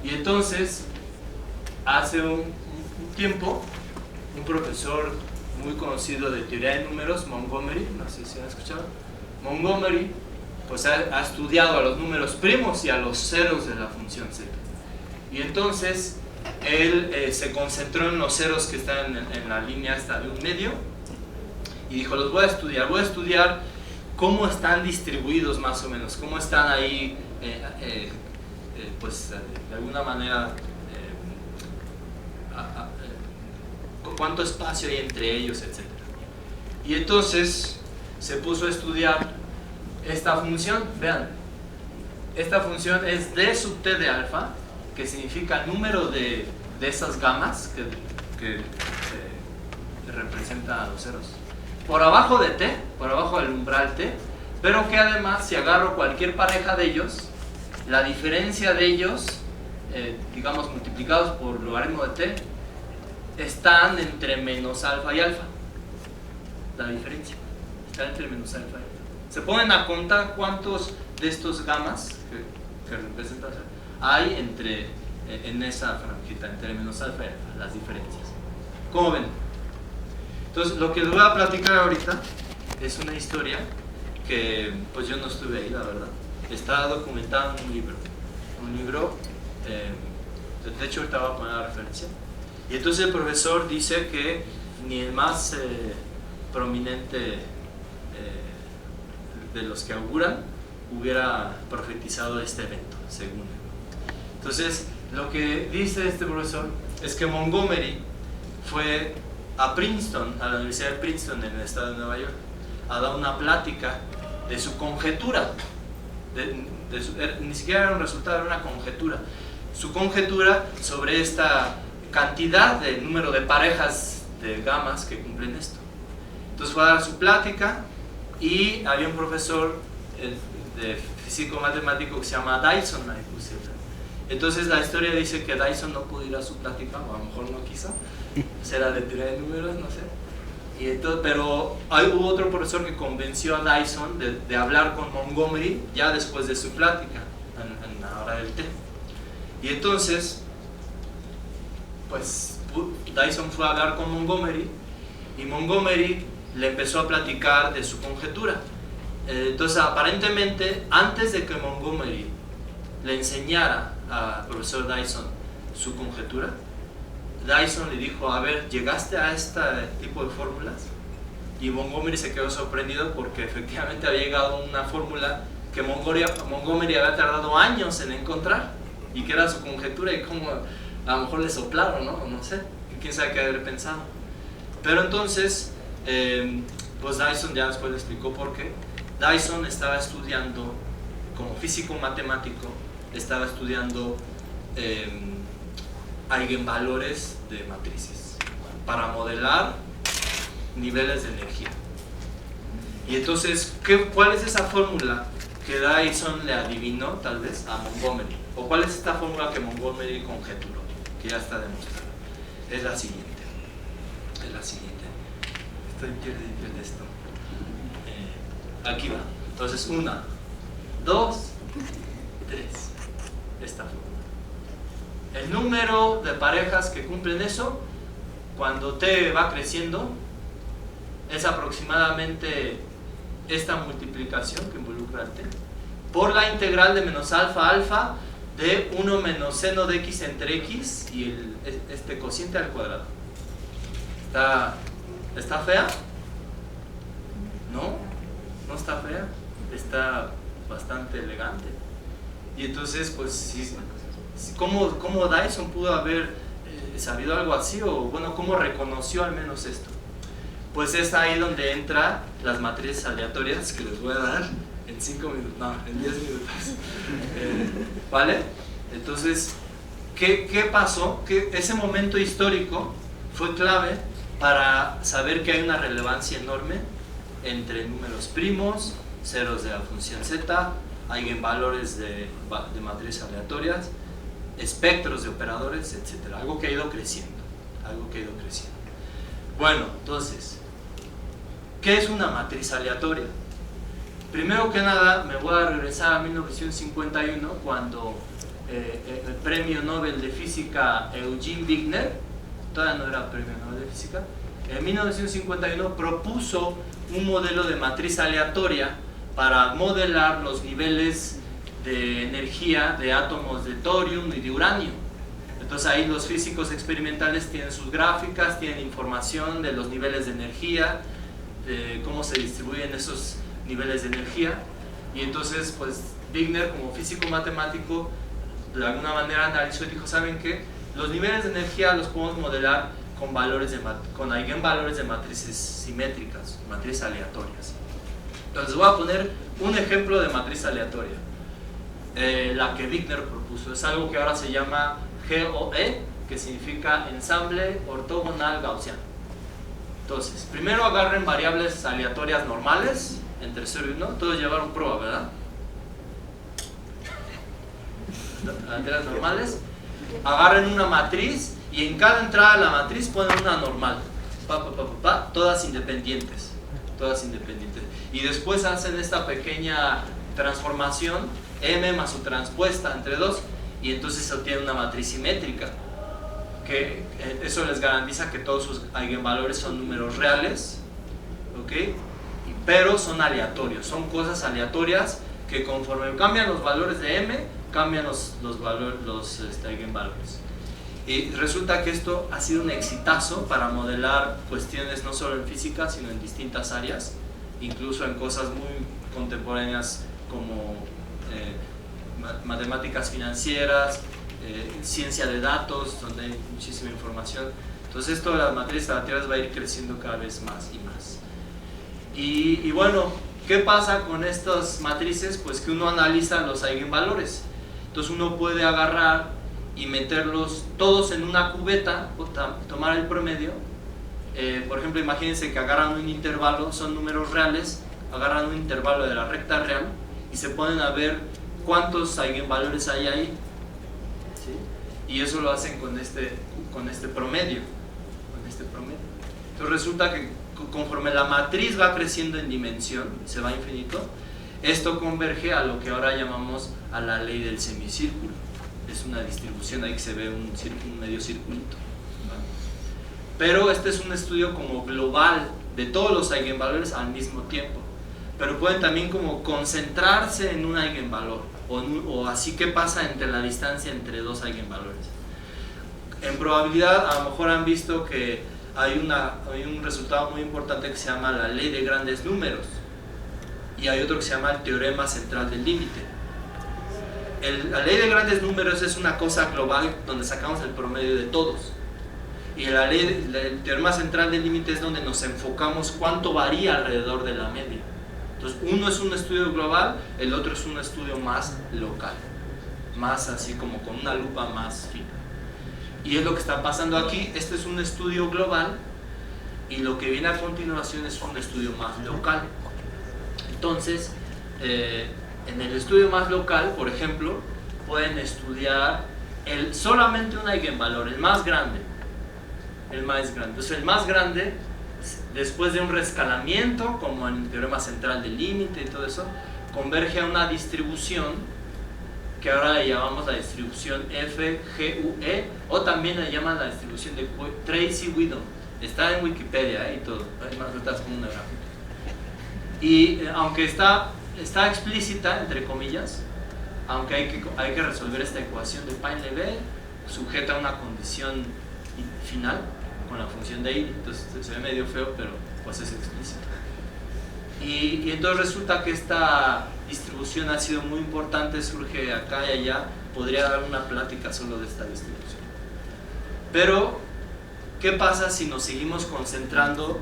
Y entonces, hace un tiempo, un profesor muy conocido de teoría de números, Montgomery, no sé si han escuchado, Montgomery, pues ha estudiado a los números primos y a los ceros de la función z. Y entonces, él se concentró en los ceros que están en la línea esta de un medio y dijo, los voy a estudiar cómo están distribuidos más o menos, cómo están ahí, pues de alguna manera, cuánto espacio hay entre ellos, etc. Y entonces se puso a estudiar esta función. Vean, esta función es d sub t de alfa, que significa número de esas gamas que representan a los ceros, por abajo de t, por abajo del umbral t, pero que además, si agarro cualquier pareja de ellos, la diferencia de ellos, digamos multiplicados por logaritmo de t, están entre menos alfa y alfa. La diferencia está entre menos alfa y alfa. Se ponen a contar cuántos de estos gamas que representan hay en esa franjita, entre menos alfa y alfa, las diferencias. ¿Cómo ven? Entonces, lo que les voy a platicar ahorita es una historia que, pues yo no estuve ahí, la verdad. Está documentada en un libro, de hecho ahorita voy a poner la referencia. Y entonces el profesor dice que ni el más prominente de los que auguran hubiera profetizado este evento, según él. Entonces, lo que dice este profesor es que Montgomery fue a Princeton, a la Universidad de Princeton en el estado de Nueva York, a dar una plática de su conjetura. Ni siquiera era un resultado, era una conjetura. Su conjetura sobre esta cantidad de número de parejas de gamas que cumplen esto. Entonces fue a dar su plática y había un profesor de físico matemático que se llama Dyson. Entonces la historia dice que Dyson no pudo ir a su plática, o a lo mejor no quiso, será de teoría de números, no sé. Y entonces, pero hubo otro profesor que convenció a Dyson de hablar con Montgomery ya después de su plática, en la hora del té. Y entonces, pues Dyson fue a hablar con Montgomery y Montgomery le empezó a platicar de su conjetura. Entonces, aparentemente, antes de que Montgomery le enseñara al profesor Dyson su conjetura, Dyson le dijo, a ver, ¿llegaste a este tipo de fórmulas? Y Montgomery se quedó sorprendido porque efectivamente había llegado a una fórmula que Montgomery había tardado años en encontrar y que era su conjetura, y como a lo mejor le soplaron, ¿no? No sé, quién sabe qué haber pensado. Pero entonces, pues Dyson ya después le explicó por qué. Dyson estaba estudiando, como físico matemático, estaba estudiando eigenvalores de matrices para modelar niveles de energía. Y entonces, ¿cuál es esa fórmula que Dyson le adivinó tal vez a Montgomery? ¿O cuál es esta fórmula que Montgomery conjeturó, que ya está demostrada? Es la siguiente. Estoy perdiendo esto. Aquí va. Entonces, 1, 2, 3. Esta fórmula. El número de parejas que cumplen eso, cuando t va creciendo, es aproximadamente esta multiplicación que involucra el t por la integral de menos alfa a alfa de 1 menos seno de x entre x y este cociente al cuadrado. ¿Está fea? No está fea, está bastante elegante. Y entonces, pues, ¿cómo Dyson pudo haber sabido algo así? O bueno, ¿cómo reconoció al menos esto? Pues es ahí donde entran las matrices aleatorias que les voy a dar en 5 minutos, no, en 10 minutos. ¿Vale? Entonces, ¿qué pasó? Que ese momento histórico fue clave para saber que hay una relevancia enorme entre números primos, ceros de la función z, eigenvalores de matrices aleatorias, espectros de operadores, etc. Algo que ha ido creciendo. Bueno, entonces, ¿qué es una matriz aleatoria? Primero que nada, me voy a regresar a 1951, cuando el premio Nobel de Física Eugene Wigner, todavía no era premio Nobel de Física, en 1951 propuso un modelo de matriz aleatoria para modelar los niveles de energía de átomos de torio y de uranio. Entonces ahí los físicos experimentales tienen sus gráficas, tienen información de los niveles de energía, de cómo se distribuyen esos niveles de energía, y entonces pues Wigner, como físico matemático, de alguna manera analizó y dijo: ¿saben qué? Los niveles de energía los podemos modelar con eigenvalores de matrices simétricas, matrices aleatorias. Entonces voy a poner un ejemplo de matriz aleatoria, la que Wigner propuso. Es algo que ahora se llama GOE, que significa ensamble ortogonal gaussiano. Entonces, primero agarren variables aleatorias normales entre 0 y 1. Todos llevaron prueba, ¿verdad? Aleatorias normales. Agarren una matriz y en cada entrada de la matriz ponen una normal, todas independientes, y después hacen esta pequeña transformación, m más su transpuesta entre 2, y entonces se obtiene una matriz simétrica, que eso les garantiza que todos sus eigenvalores son números reales, ¿ok? Pero son aleatorios, son cosas aleatorias que conforme cambian los valores de m, cambian los eigenvalores. Y resulta que esto ha sido un exitazo para modelar cuestiones no solo en física, sino en distintas áreas, incluso en cosas muy contemporáneas como matemáticas financieras, ciencia de datos, donde hay muchísima información. Entonces esto de las matrices aleatorias va a ir creciendo cada vez más y más. Y bueno, ¿qué pasa con estas matrices? Pues que uno analiza los eigenvalores. Entonces uno puede agarrar y meterlos todos en una cubeta, tomar el promedio. Por ejemplo, imagínense que agarran un intervalo, son números reales, agarran un intervalo de la recta real y se ponen a ver cuántos eigenvalores hay ahí, ¿sí? Y eso lo hacen con este promedio. Entonces resulta que conforme la matriz va creciendo en dimensión, se va a infinito, esto converge a lo que ahora llamamos a la ley del semicírculo. Es una distribución, ahí que se ve un medio circulito, ¿no? Pero este es un estudio como global de todos los eigenvalores al mismo tiempo, pero pueden también como concentrarse en un eigenvalor, o así que pasa entre la distancia entre dos eigenvalores. En probabilidad a lo mejor han visto que hay un resultado muy importante que se llama la ley de grandes números, y hay otro que se llama el teorema central del límite. La ley de grandes números es una cosa global donde sacamos el promedio de todos, y el teorema central del límite es donde nos enfocamos cuánto varía alrededor de la media. Entonces uno es un estudio global, el otro es un estudio más local, más así como con una lupa más fina. Y es lo que está pasando aquí. Este es un estudio global y lo que viene a continuación es un estudio más local. Entonces en el estudio más local, por ejemplo, pueden estudiar solamente un eigenvalor, el más grande. Entonces el más grande, después de un reescalamiento, como en el teorema central del límite y todo eso, converge a una distribución que ahora le llamamos la distribución FGUE, o también le llaman la distribución de Tracy-Widom. Está en Wikipedia y todo, además está como una gráfica. Y aunque está explícita, entre comillas, aunque hay que resolver esta ecuación de Paine-Levé, sujeta a una condición final con la función de I, entonces se ve medio feo, pero pues es explícita. Y entonces resulta que esta distribución ha sido muy importante, surge acá y allá. Podría dar una plática solo de esta distribución. Pero, ¿qué pasa si nos seguimos concentrando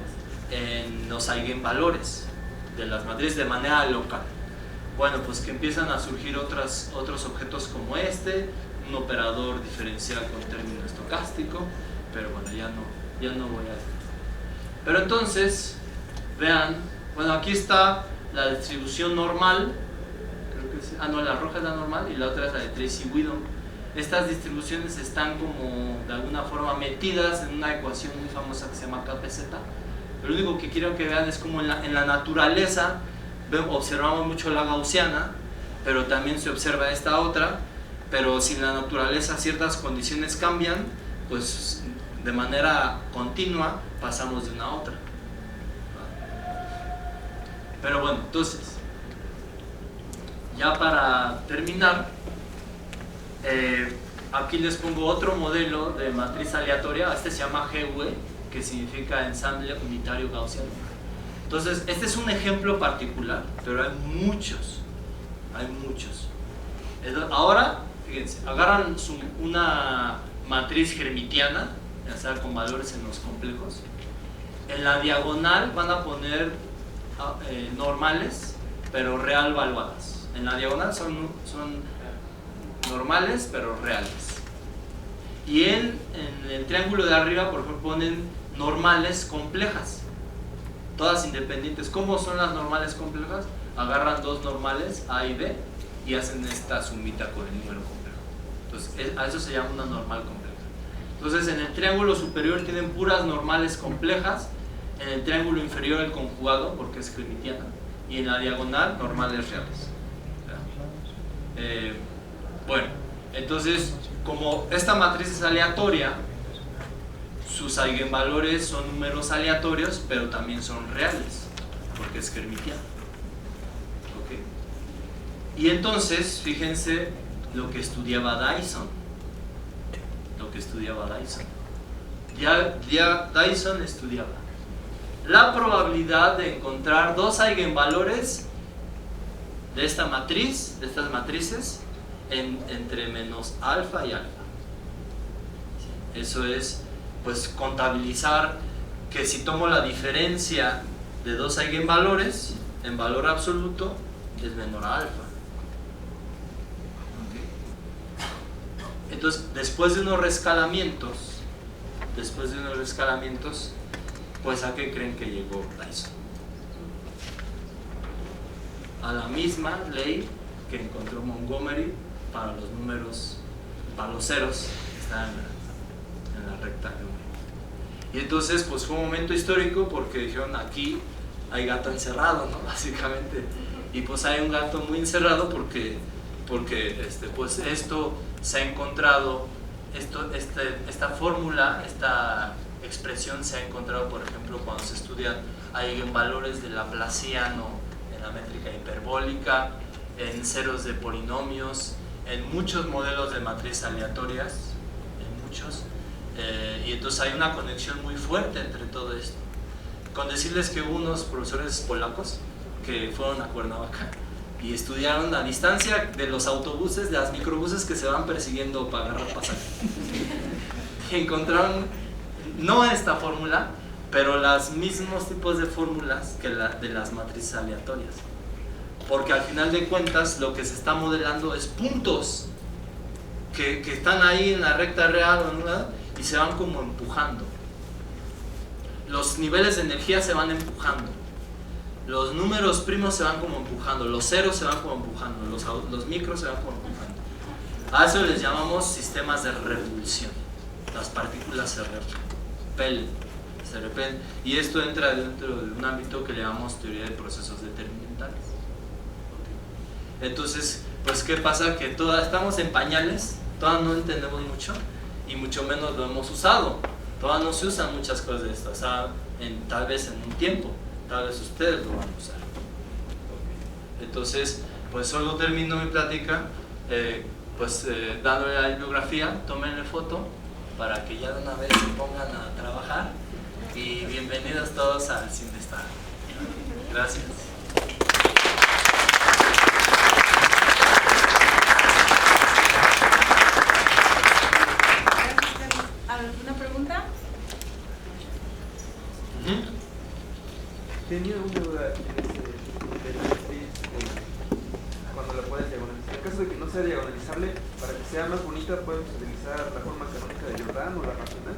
en los eigenvalores de las matrices de manera local? Bueno, pues que empiezan a surgir otros objetos como un operador diferencial con término estocástico, pero bueno, ya no voy a... Pero entonces, vean, bueno, aquí está la distribución normal, creo que no, la roja es la normal y la otra es la de Tracy Widom. Estas distribuciones están como de alguna forma metidas en una ecuación muy famosa que se llama KPZ. Lo único que quiero que vean es como en la naturaleza observamos mucho la gaussiana, pero también se observa esta otra, pero si en la naturaleza ciertas condiciones cambian, pues de manera continua pasamos de una a otra. Pero bueno, entonces, ya para terminar, aquí les pongo otro modelo de matriz aleatoria. Este se llama GUE, que significa ensamble unitario gaussiano. Entonces, este es un ejemplo particular, pero hay muchos. Ahora, fíjense, agarran una matriz hermitiana, ya sea con valores en los complejos. En la diagonal van a poner normales, pero real valuadas. En la diagonal son normales, pero reales. Y en el triángulo de arriba, por ejemplo, ponen normales complejas, todas independientes. ¿Cómo son las normales complejas? Agarran dos normales, A y B, y hacen esta sumita con el número complejo. Entonces, a eso se llama una normal compleja. Entonces, en el triángulo superior tienen puras normales complejas, en el triángulo inferior el conjugado, porque es hermitiana, y en la diagonal normales reales. Bueno, entonces, como esta matriz es aleatoria, sus eigenvalores son números aleatorios, pero también son reales, porque es hermitiana. ¿Okay? Y entonces, fíjense lo que estudiaba Dyson. Ya Dyson estudiaba la probabilidad de encontrar dos eigenvalores de esta matriz, de estas matrices, entre menos alfa y alfa. Eso es, pues, contabilizar que si tomo la diferencia de dos eigenvalores en valor absoluto es menor a alfa. Entonces, después de unos rescalamientos, pues ¿a qué creen que llegó Dyson? A la misma ley que encontró Montgomery para los números, para los ceros que están en la recta numérica. Y entonces, pues fue un momento histórico porque dijeron, aquí hay gato encerrado, ¿no? Básicamente. Y pues hay un gato muy encerrado porque pues esto se ha encontrado, esta fórmula, esta expresión se ha encontrado, por ejemplo, cuando se estudian eigenvalores de Laplaciano en la métrica hiperbólica, en ceros de polinomios, en muchos modelos de matrices aleatorias, en muchos, y entonces hay una conexión muy fuerte entre todo esto. Con decirles que hubo unos profesores polacos que fueron a Cuernavaca y estudiaron a distancia de los autobuses, de las microbuses que se van persiguiendo para agarrar pasaje. Y encontraron, no esta fórmula, pero los mismos tipos de fórmulas que de las matrices aleatorias. Porque al final de cuentas lo que se está modelando es puntos que están ahí en la recta real, ¿no? Y se van como empujando. Los niveles de energía se van empujando. Los números primos se van como empujando, los ceros se van como empujando, los micros se van como empujando. A eso les llamamos sistemas de repulsión. Las partículas se repelen, y esto entra dentro de un ámbito que le llamamos teoría de procesos determinantales. Entonces, pues ¿qué pasa? Que estamos en pañales, todavía no entendemos mucho y mucho menos lo hemos usado. Todavía no se usan muchas cosas de estas, tal vez en un tiempo. Tal vez ustedes lo van a usar. Entonces, pues solo termino mi plática dándole la bibliografía. Tómenle foto para que ya de una vez se pongan a trabajar, y bienvenidos todos al Sindestar. Gracias. ¿Alguna pregunta? Tenía una duda de la matriz cuando la puedes diagonalizar. En caso de que no sea diagonalizable, para que sea más bonita, podemos utilizar la forma canónica de Jordan o la racional.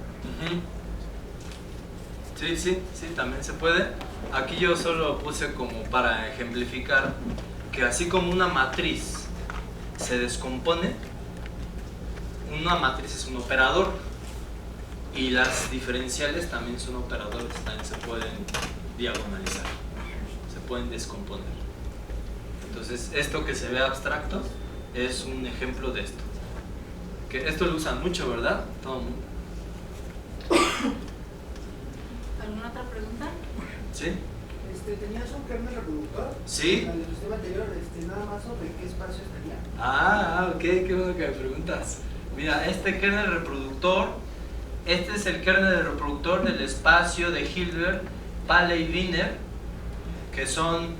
Sí, también se puede. Aquí yo solo puse como para ejemplificar que así como una matriz se descompone, una matriz es un operador y las diferenciales también son operadores, también se pueden diagonalizar, se pueden descomponer. Entonces esto que se ve abstracto es un ejemplo de esto. Que esto lo usan mucho, ¿verdad? Todo el mundo. ¿Alguna otra pregunta? ¿Sí? ¿Tenías un kernel reproductor? ¿Sí? En el sistema anterior, nada más sobre qué espacio estaría. Ok, qué bueno que me preguntas. Mira, este kernel reproductor, este es el kernel reproductor del espacio de Hilbert, Paley y Wiener, que son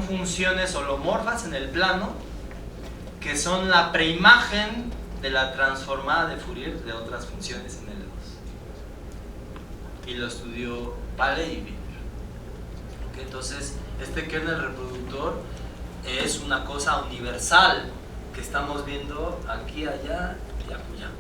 funciones holomorfas en el plano, que son la preimagen de la transformada de Fourier de otras funciones en L2. Y lo estudió Paley y Wiener. Entonces, este kernel reproductor es una cosa universal que estamos viendo aquí, allá y acullá.